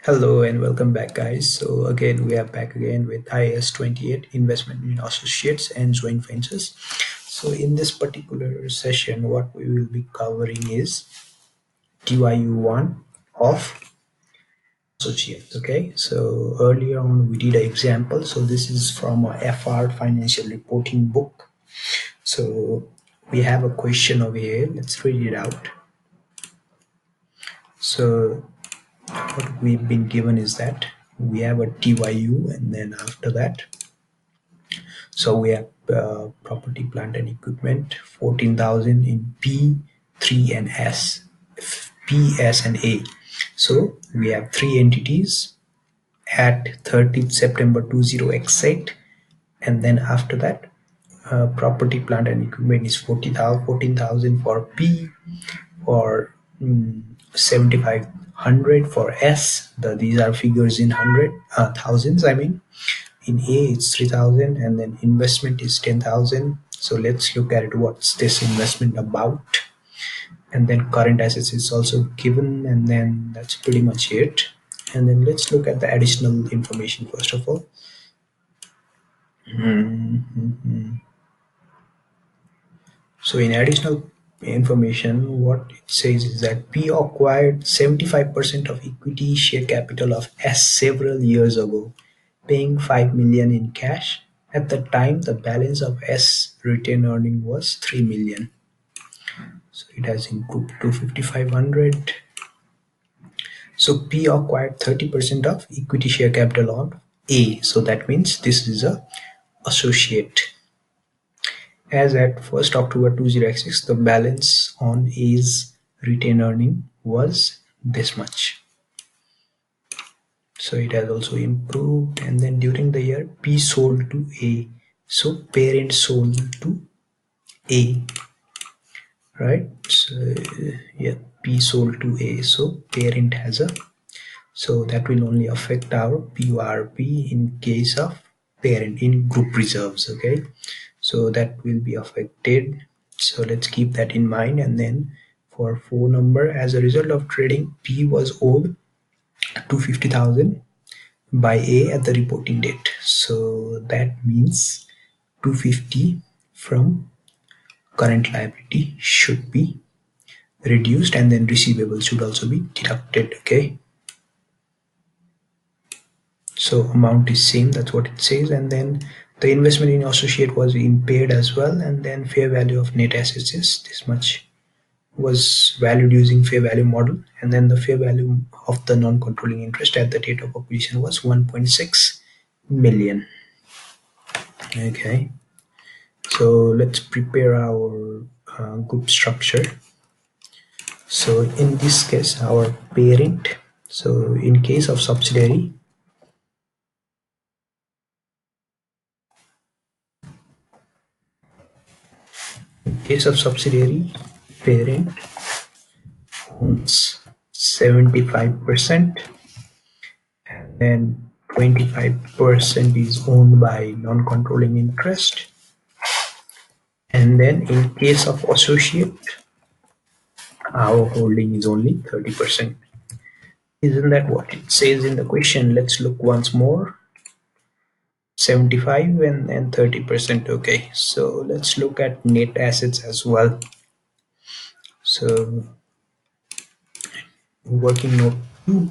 Hello and welcome back, guys. So again, we are back again with IAS 28 investment in associates and joint ventures. So in this particular session, what we will be covering is TYU1 of associates. Okay. So earlier on, we did an example. So this is from a FR financial reporting book. So we have a question over here. Let's read it out. So what we've been given is that we have a TYU, and then after that, so we have property, plant, and equipment 14,000 in P, 3, and S. P, S, and A. So we have three entities at 30th September 20 exact, and then after that, property, plant, and equipment is 14,000 for P, for 7,500 for S. These are figures in thousands. I mean, in A it's 3,000, and then investment is 10,000. So let's look at it. What's this investment about? And then current assets is also given, and then that's pretty much it. And then let's look at the additional information first of all. So in additional information, what it says is that P acquired 75% of equity share capital of S several years ago, paying 5 million in cash. At the time, the balance of S retained earning was 3 million. So it has improved to 5,500. So P acquired 30% of equity share capital on A. So that means this is a associate. As at 1st October 2006, the balance on A's retained earning was this much. So it has also improved. And then during the year, P sold to A. So parent sold to A, right? So yeah, P sold to A. So parent has a, so that will only affect our PURP in case of parent in group reserves. Okay, so that will be affected. So let's keep that in mind. And then for phone number, as a result of trading, P was owed 250,000 by A at the reporting date. So that means 250 from current liability should be reduced, and then receivable should also be deducted. Okay, so amount is same, that's what it says. And then the investment in associate was impaired as well, and then fair value of net assets is this much, was valued using fair value model, and then the fair value of the non-controlling interest at the date of acquisition was 1.6 million. Okay, so let's prepare our group structure. So in this case, our parent, so in case of subsidiary, parent owns 75%, and then 25% is owned by non-controlling interest. And then in case of associate, our holding is only 30%. Isn't that what it says in the question? Let's look once more. 75 and 30%. Okay, so let's look at net assets as well. So working note 2.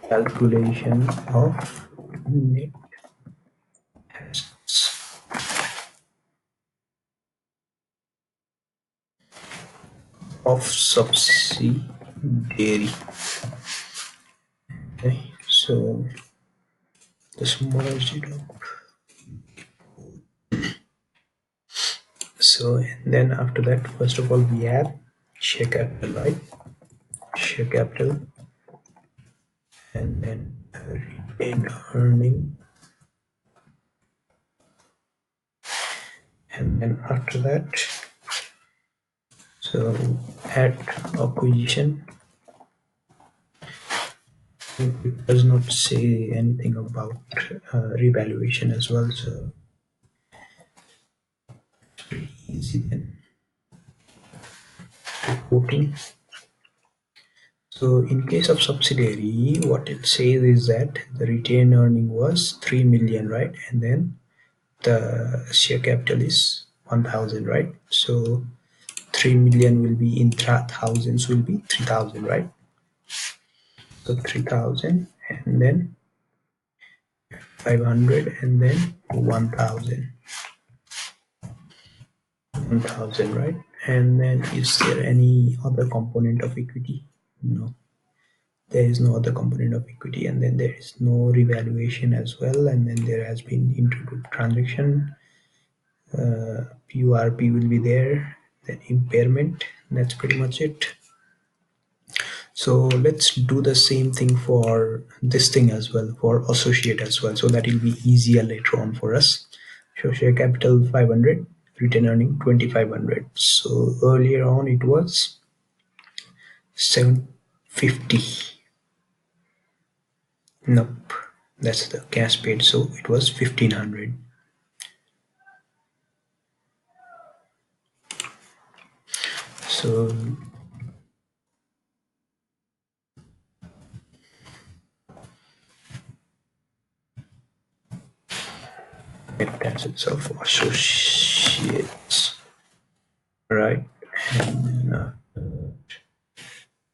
Calculation of net assets of subsidiary. Okay, so the smaller zero. So and then after that, first of all, we have share capital, right? Share capital, and then retained earning, and then after that, so at acquisition, it does not say anything about revaluation as well. So easy then. Reporting. So in case of subsidiary, what it says is that the retained earning was 3 million, right? And then the share capital is 1000, right? So 3 million will be in thousands will be 3000, right? So 3000 and then 500 and then 1000, right? And then is there any other component of equity? No, there is no other component of equity, and then there is no revaluation as well, and then there has been intragroup transaction. PURP will be there, then impairment. That's pretty much it. So let's do the same thing for this thing as well, for associate as well, so that it will be easier later on for us. So share capital 500, return earning 2500. So earlier on it was 750. Nope, that's the cash paid, so it was 1500. So net assets of associates, right? And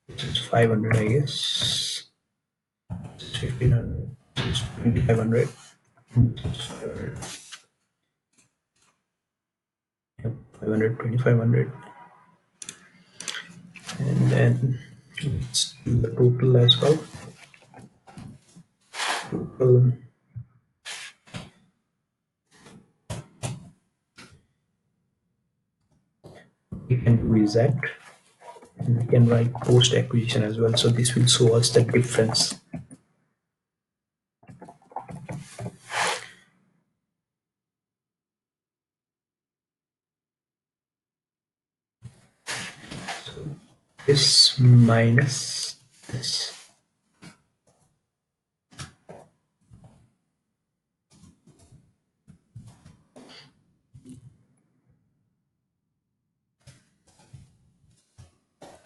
this is 500, I guess. This is 1500. This is 2500. Yep, 500, 2500. And then let's do the total as well. Total. We can do is that we can write post acquisition as well, so this will show us the difference. So this minus this.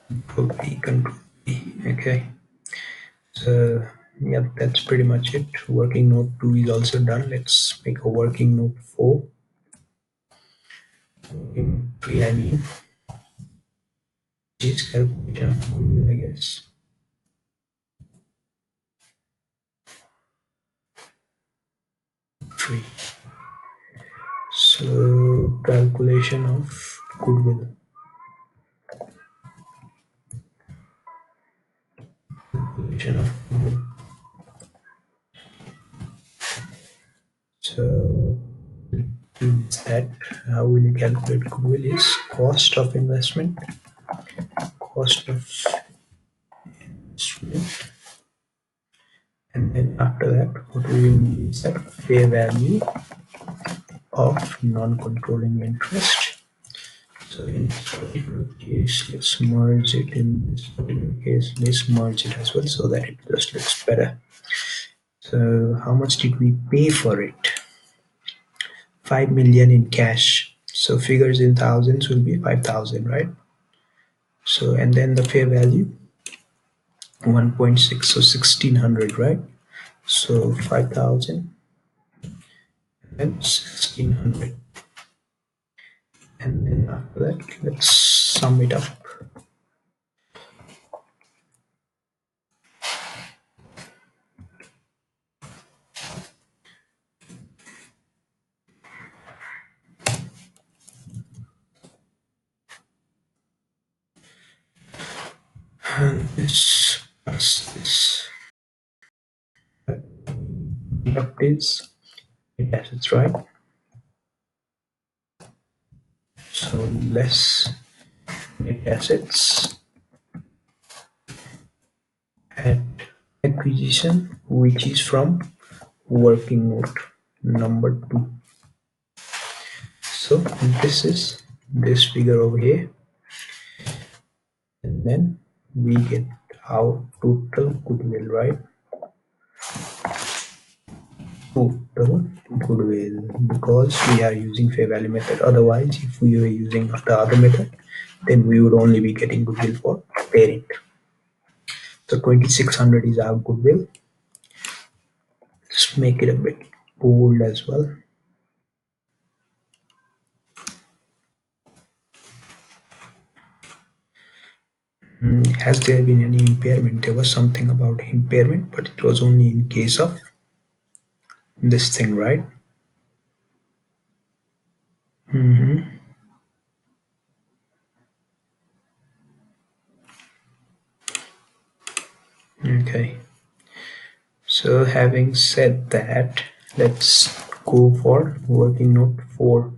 Control P, Control P. Okay. So yeah, that's pretty much it. Working note 2 is also done. Let's make a working note 4. In 3, I mean, this calculation of goodwill, I guess. Three. So calculation of goodwill. Calculation of goodwill. So is that how will you calculate goodwill is cost of investment, cost of investment, and then after that what we will need is that fair value of non-controlling interest. So in this particular case, let's merge it. In this particular case, let's merge it as well so that it just looks better. So how much did we pay for it? 5 million in cash. So figures in thousands will be 5,000, right? So and then the fair value 1.6, so 1600, right? So 5,000 and 1600, and then after that let's sum it up. And this plus this is net assets, right? So less net assets at acquisition, which is from working note number 2. So this is this figure over here, and then we get our total goodwill, right? 2. the goodwill, because we are using fair value method. Otherwise, if we were using the other method, then we would only be getting goodwill for parent. So 2600 is our goodwill. Let's make it a bit bold as well. Has there been any impairment? There was something about impairment, but it was only in case of this thing, right? Okay. So having said that, let's go for working note 4.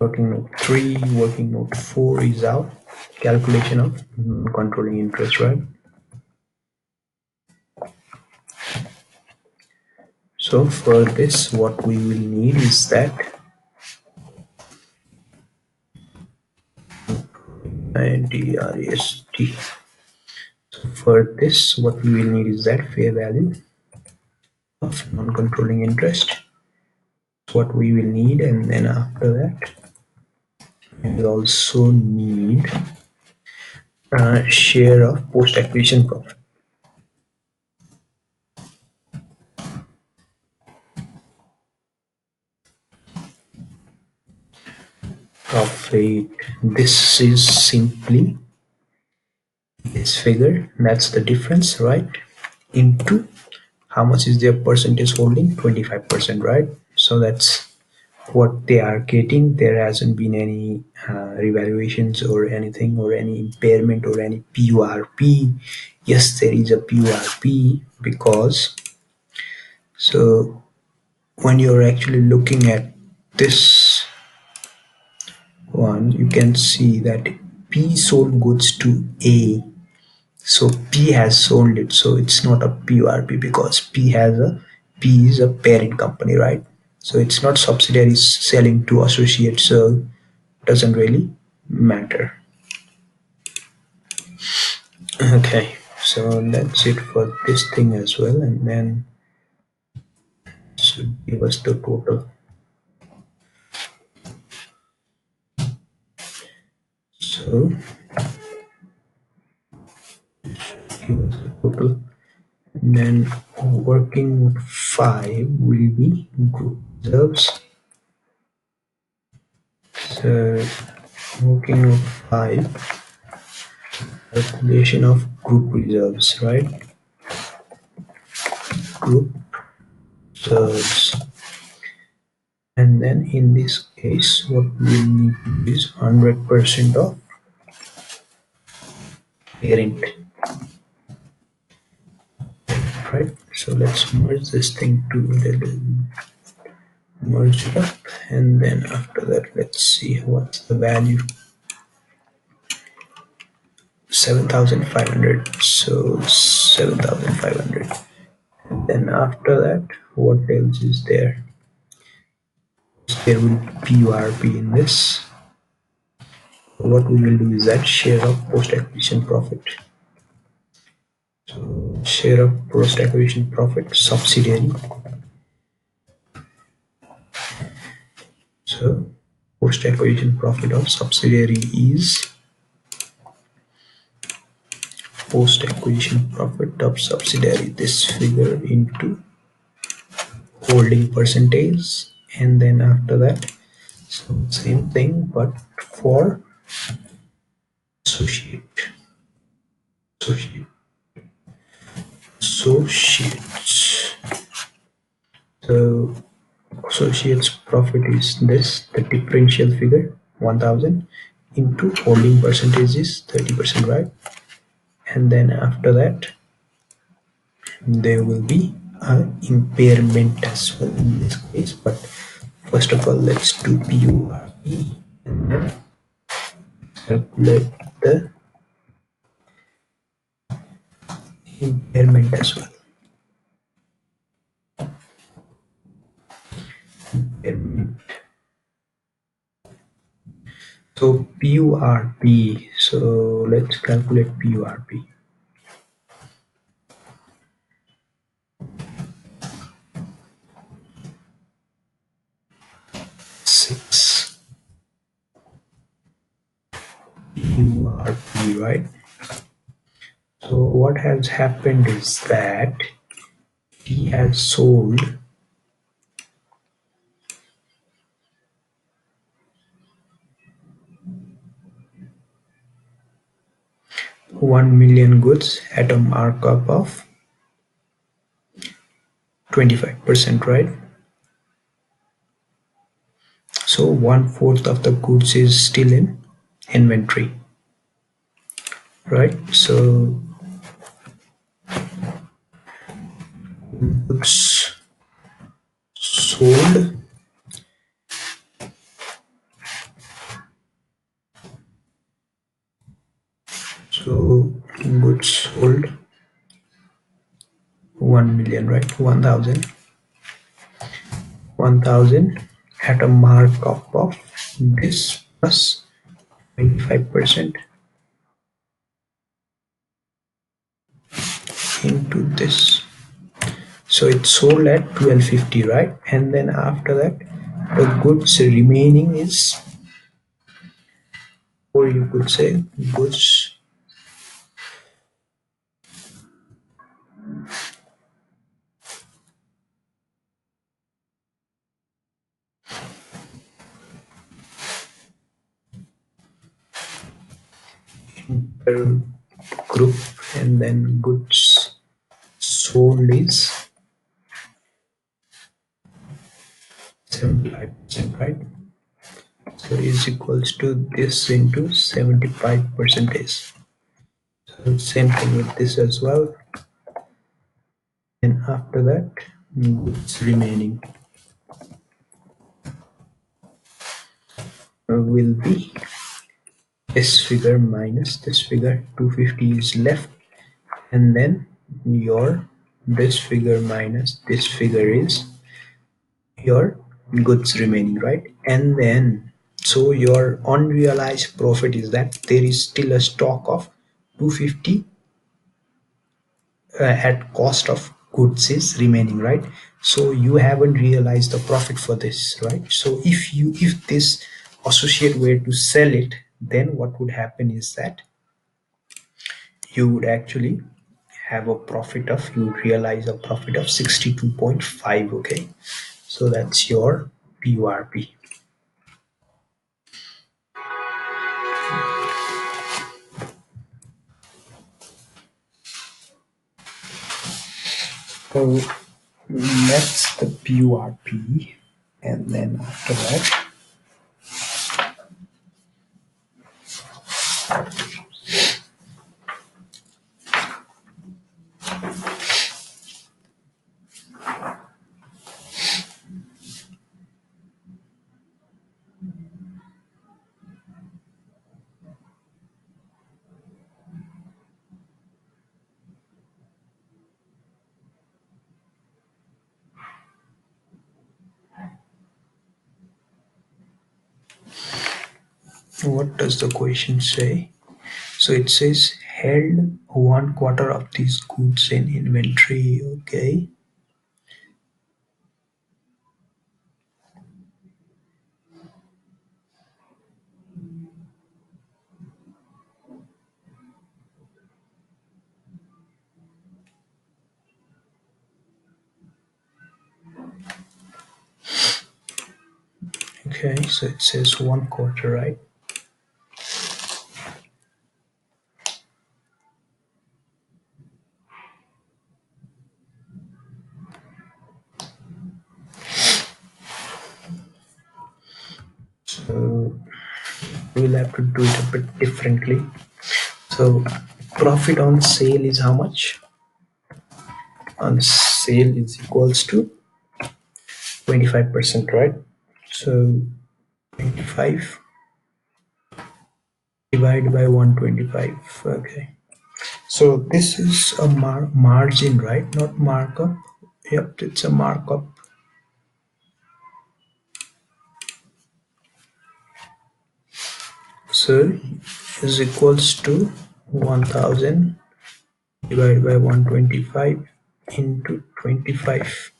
Working note 3, working note 4 is our calculation of controlling interest, right? So for this, what we will need is that INTREST. So for this, what we will need is that fair value of non-controlling interest. What we will need, and then after that, we will also need a share of post-acquisition profit. Profit. This is simply this figure. That's the difference, right? Into how much is their percentage holding? 25%, right? So that's what they are getting. There hasn't been any revaluations or anything, or any impairment or any PURP. Yes, there is a PURP, because so when you're actually looking at this one, you can see that P sold goods to A. So P has sold it, so it's not a PURP, because P is a parent company, right? So it's not subsidiaries selling to associates, so doesn't really matter. Okay, so that's it for this thing as well, and then should give us the total. So give us the total, and then working with 5 will be group reserves. So working with 5, calculation of group reserves, right? Group reserves. And then in this case, what we need is 100% of parent, right? So let's merge this thing together, merge it up, and then after that, let's see what's the value. 7,500. So 7,500. And then after that, what else is there? There will be PURP in this. What we will do is that share of post acquisition profit. So share of post acquisition profit subsidiary. So post acquisition profit of subsidiary is post acquisition profit of subsidiary, this figure, into holding percentage, and then after that, so same thing but for associate associate associates. So associates profit is this, the differential figure, 1000, into holding percentage is 30%, right? And then after that, there will be an impairment as well in this case, but first of all, let's do PURP and then calculate the impairment as well. Impairment. So PURP, so let's calculate PURP. PURP, right? So what has happened is that he has sold 1 million goods at a markup of 25%, right? So 1/4 of the goods is still in inventory, right? So goods sold, so goods sold 1 million, right? 1,000 at a markup of this plus 25% into this. So it's sold at 1250, right? And then after that, the goods remaining is, or you could say, goods per group, and then goods sold is 75%, right? So is equals to this into 75 percentage. So same thing with this as well. And after that, goods remaining will be this figure minus this figure. 250 is left, and then your this figure minus this figure is your goods remaining, right? And then so your unrealized profit is that there is still a stock of 250 at cost of goods is remaining, right? So you haven't realized the profit for this, right? So if this associate were to sell it, then what would happen is that you would actually have a profit of, you would realize a profit of 62.5. Okay, so that's your PURP. So that's the PURP, and then after that, what does the question say? So it says held 1/4 of these goods in inventory. Okay, okay, so it says 1/4, right? So we'll have to do it a bit differently. So profit on sale is how much? On sale is equals to 25%, right? So 25 divided by 125. Okay, so this is a margin, right? Not markup. Yep, it's a markup. So is equals to 1000 divided by 125 into 25.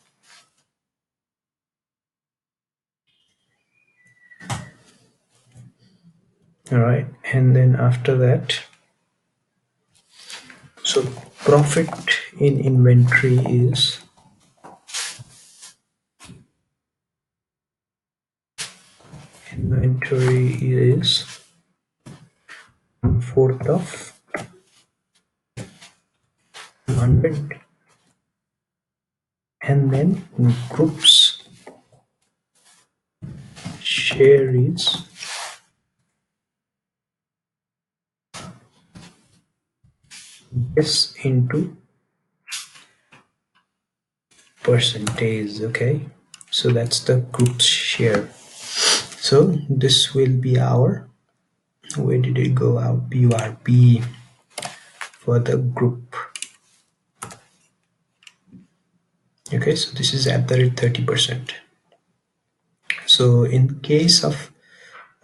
All right, and then after that, so profit in inventory is inventory is 1/4 of 200, and then groups share is this into percentage. Okay, so that's the group's share. So this will be our, where did it go out, PURP for the group. Okay, so this is at the rate 30%. So in case of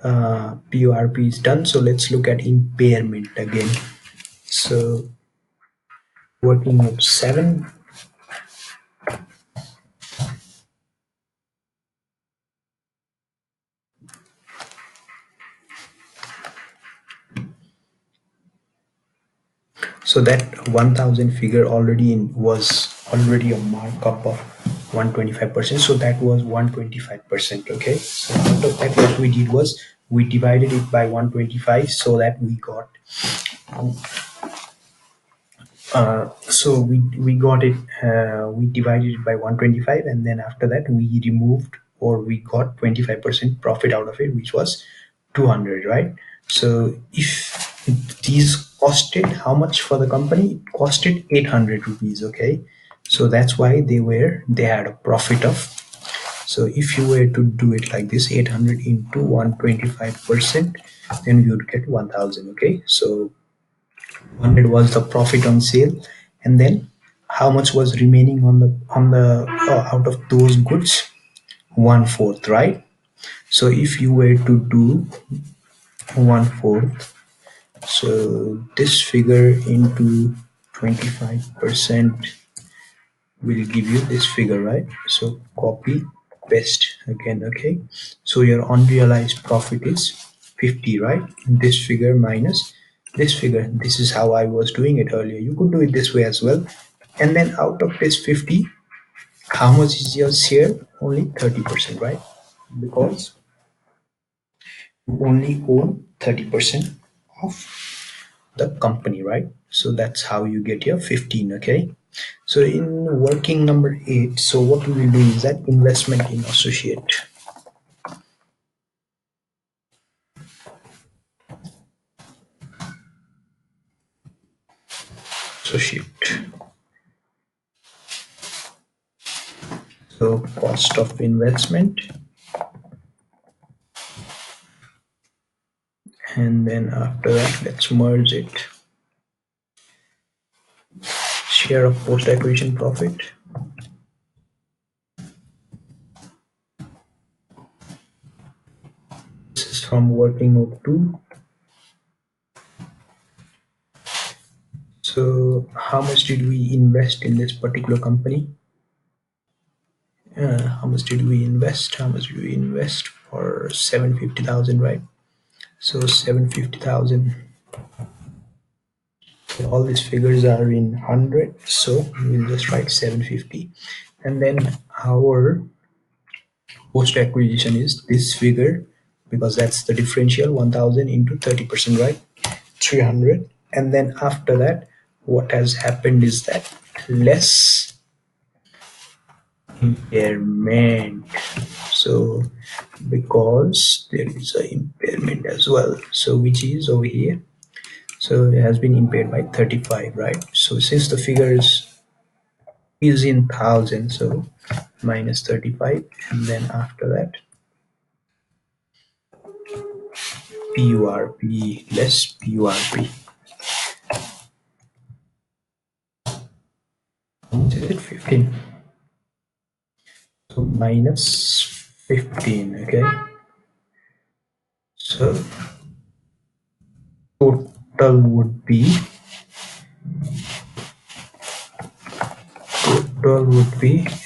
PURP is done, so let's look at impairment again. So working note 7, so that 1000 figure already was already a markup of 125%, so that was 125%. Okay, so out of that, what we did was we divided it by 125, so that we got so we got it, we divided it by 125, and then after that we removed, or we got 25% profit out of it, which was 200, right? So if these costed how much for the company, it costed 800 rupees. Okay, so that's why they had a profit of, so if you were to do it like this, 800 into 125%, then you would get 1000. Okay, so 100 was the profit on sale, and then how much was remaining on the out of those goods, 1/4, right? So if you were to do 1/4, so this figure into 25% will give you this figure, right? So copy paste again. Okay, so your unrealized profit is 50, right? This figure minus this figure. This is how I was doing it earlier. You could do it this way as well. And then out of this 50, how much is your share? Only 30%, right? Because you only own 30% of the company, right? So that's how you get your 15. Okay, so in working number 8, so what we will do is that investment in associate. So cost of investment, and then after that, let's merge it. Share of post acquisition profit. This is from working note 2. So how much did we invest in this particular company? How much did we invest? How much did we invest? For 750,000, right? So 750,000. All these figures are in 100, so we'll just write 750. And then our post acquisition is this figure, because that's the differential, 1000 into 30%, right? 300. And then after that, what has happened is that less impairment. So because there is a impairment as well, so which is over here, so it has been impaired by 35, right? So since the figures is in thousand, so minus 35, and then after that PURP less PURP. How much is it? 15. So minus 15. Okay, so total would be,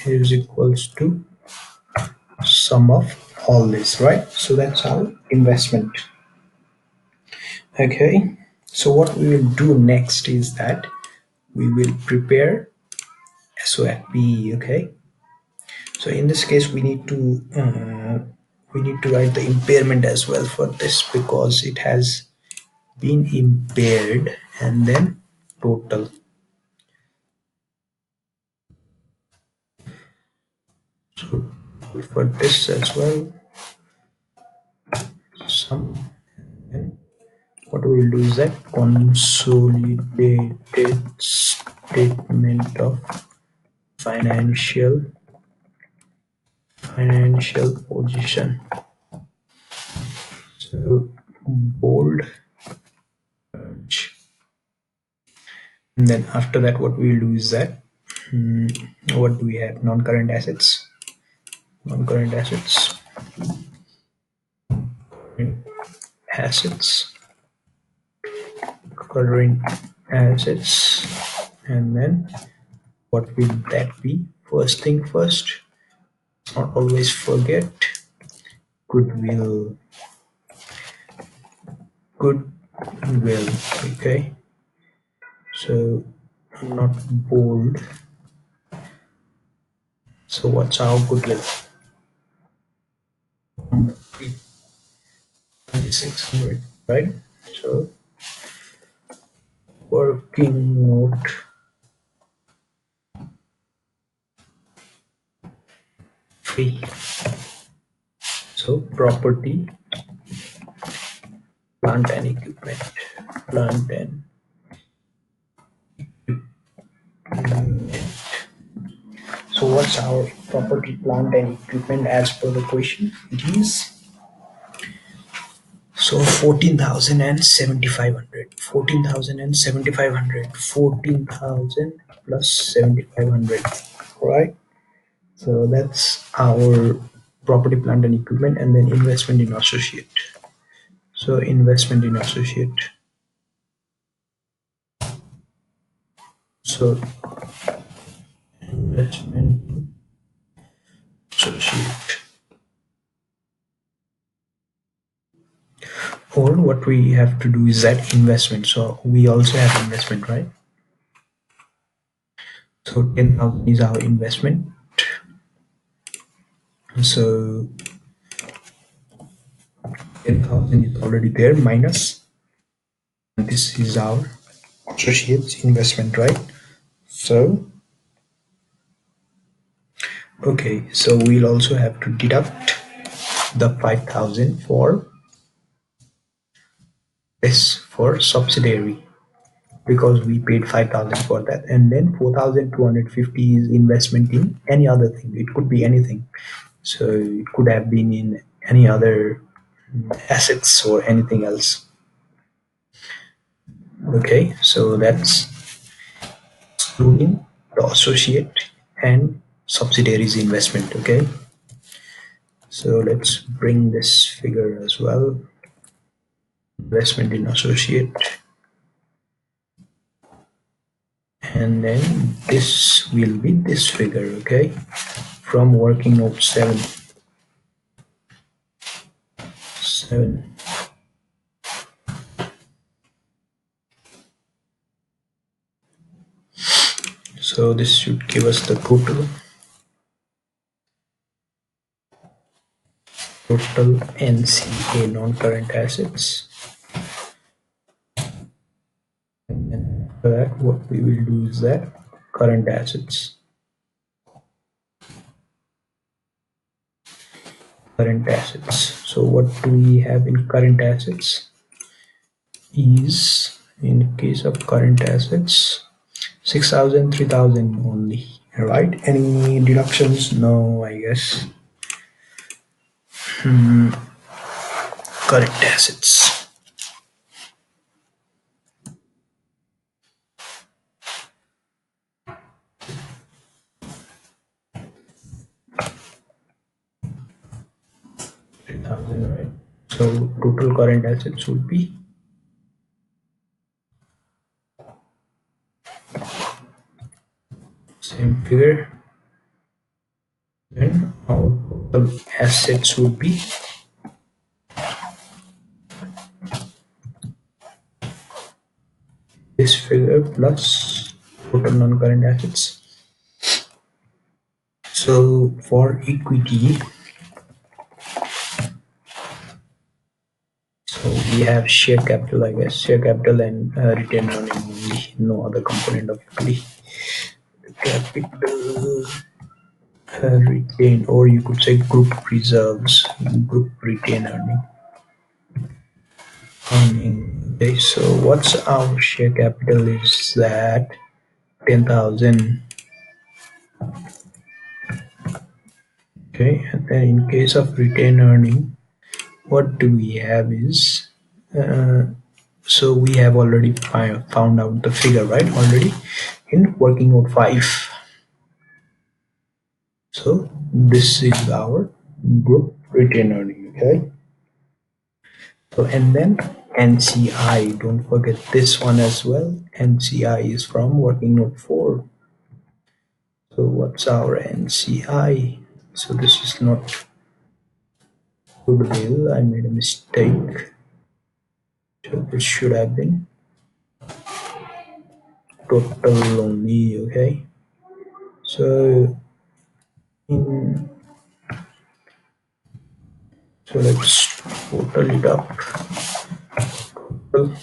is equals to sum of all this, right? So that's our investment. Okay, so what we will do next is that we will prepare SOFP. Okay, so in this case we need to write the impairment as well for this because it has been impaired, and then total. So for this as well, some, and what we will do is that consolidated statement of financial position. So bold, and then after that what we will do is that what do we have? Non-current assets. Non-current assets. Assets. Current assets. And then what will that be? First thing first, not always forget goodwill. Goodwill. Okay, so not bold. So what's our goodwill? 2600, right? So working note free. So property, plant and equipment. Plant and so what's our property, plant and equipment as per the question? It is so 14,000 and 7,500. 14,000 and 7,500. 14,000 plus 7,500. Right? So that's our property, plant and equipment, and then investment in associate. So investment in associate. So investment in associate. Or what we have to do is that investment. So we also have investment, right? So 10,000 is our investment. So 10,000 is already there minus. This is our associates investment, right? So okay, so we'll also have to deduct the 5,000 for this for subsidiary because we paid 5,000 for that, and then 4,250 is investment in any other thing. It could be anything, so it could have been in any other assets or anything else. Okay, so that's excluding the associate and subsidiaries investment. Okay, so let's bring this figure as well. Investment in associate, and then this will be this figure. Okay, from working note 7. So this should give us the total NCA, non-current assets. And then after that, what we will do is that current assets. Current assets. So what do we have in current assets? Is in case of current assets 6,000, 3,000 only, right? Any deductions? No, I guess. Current assets. Right? So total current assets would be same figure. Then our total assets would be plus total non-current assets. So for equity, so we have share capital, I guess, share capital and retained earning only, no other component of equity. Capital, retained, or you could say group reserves, group retained earning. Okay, so what's our share capital is that 10,000. Okay, and then in case of retained earning, what do we have is, uh, so we have already found out the figure, right, already in working note 5. So this is our group retained earning. Okay, so and then NCI, don't forget this one as well. NCI is from working note 4. So what's our NCI? So this is not goodwill, I made a mistake. So this should have been total only. Okay, so in, so let's total it up. Total,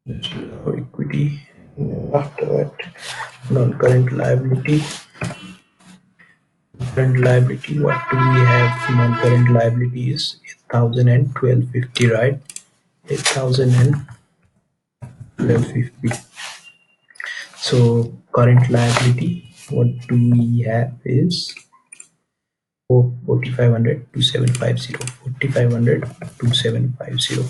this is our equity. After that, non-current liability. Current liability, what do we have? Non-current liability is 8,000 and 1250, right? 8,000 and 1250. So current liability, what do we have is 4500 2750, 4500 2750,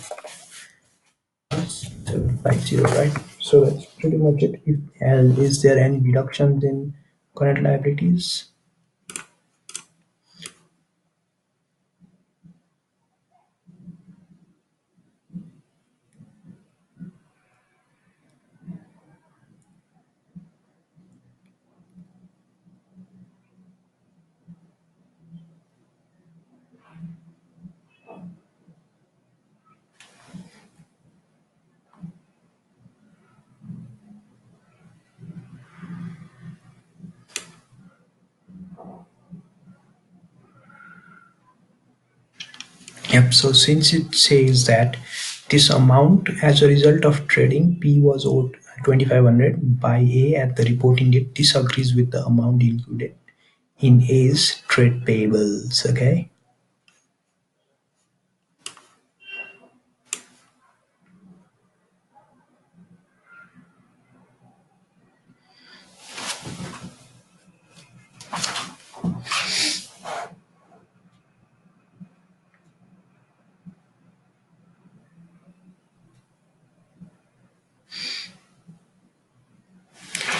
750, right? So that's pretty much it. And is there any deductions in current liabilities? Yep, so since it says that this amount as a result of trading P was owed 2500 by A at the reporting date disagrees with the amount included in A's trade payables. Okay,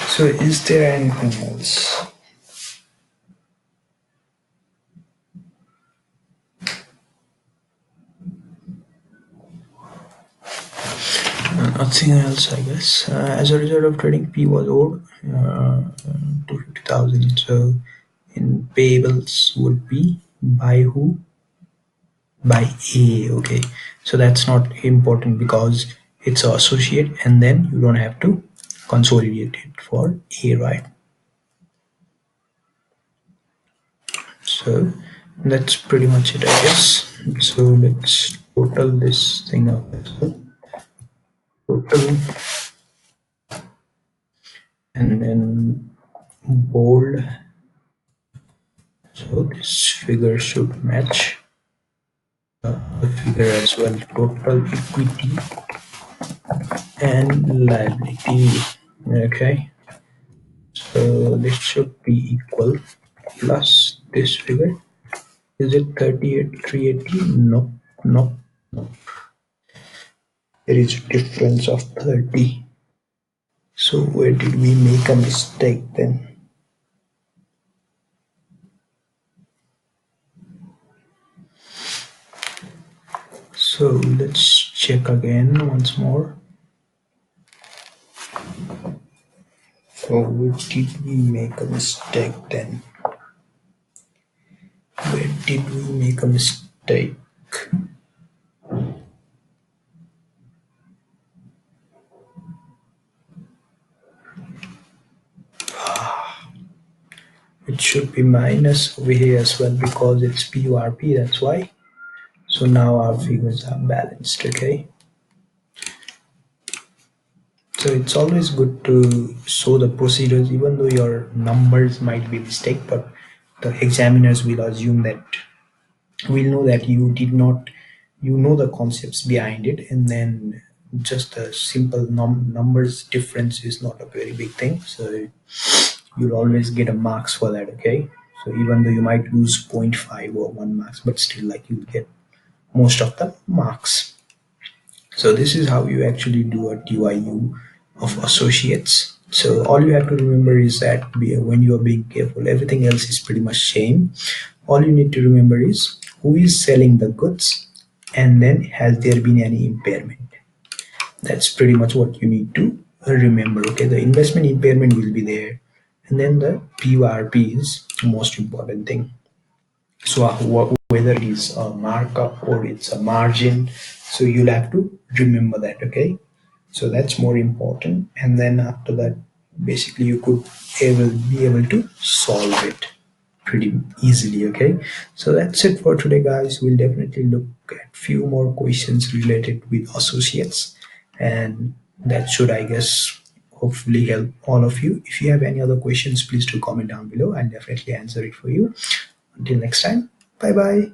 so is there anything else? Nothing else, I guess. As a result of trading, P was owed 250,000. So in payables would be by who? By A. Okay, so that's not important because it's an associate and then you don't have to consolidate it for A, right? So that's pretty much it, I guess. So let's total this thing up as well. Total, and then bold, so this figure should match the figure as well. Total equity and liability. Okay, so this should be equal plus this figure. Is it 38,380? No, no, no. There is a difference of 30. So where did we make a mistake then? So let's check again once more. So where did we make a mistake then? Where did we make a mistake? it should be minus over here as well because it's PURP, that's why. So now our figures are balanced, okay? So it's always good to show the procedures even though your numbers might be mistake, but the examiners will assume that we'll know that you did not, you know the concepts behind it, and then just a simple numbers difference is not a very big thing, so you'll always get a marks for that, okay? So even though you might lose zero point 0.5 or 1 marks, but still like you'll get most of the marks. So this is how you actually do a TYU of associates. So all you have to remember is that when you are being careful, everything else is pretty much same. All you need to remember is who is selling the goods, and then has there been any impairment. That's pretty much what you need to remember. Okay, the investment impairment will be there, and then the PURP is the most important thing. So whether it is a markup or it's a margin, so you'll have to remember that, okay? So that's more important, and then after that basically you could be able to solve it pretty easily, okay? So that's it for today, guys. We'll definitely look at few more questions related with associates, and that should, I guess, hopefully help all of you. If you have any other questions, please do comment down below. I'll definitely answer it for you. Until next time, bye bye.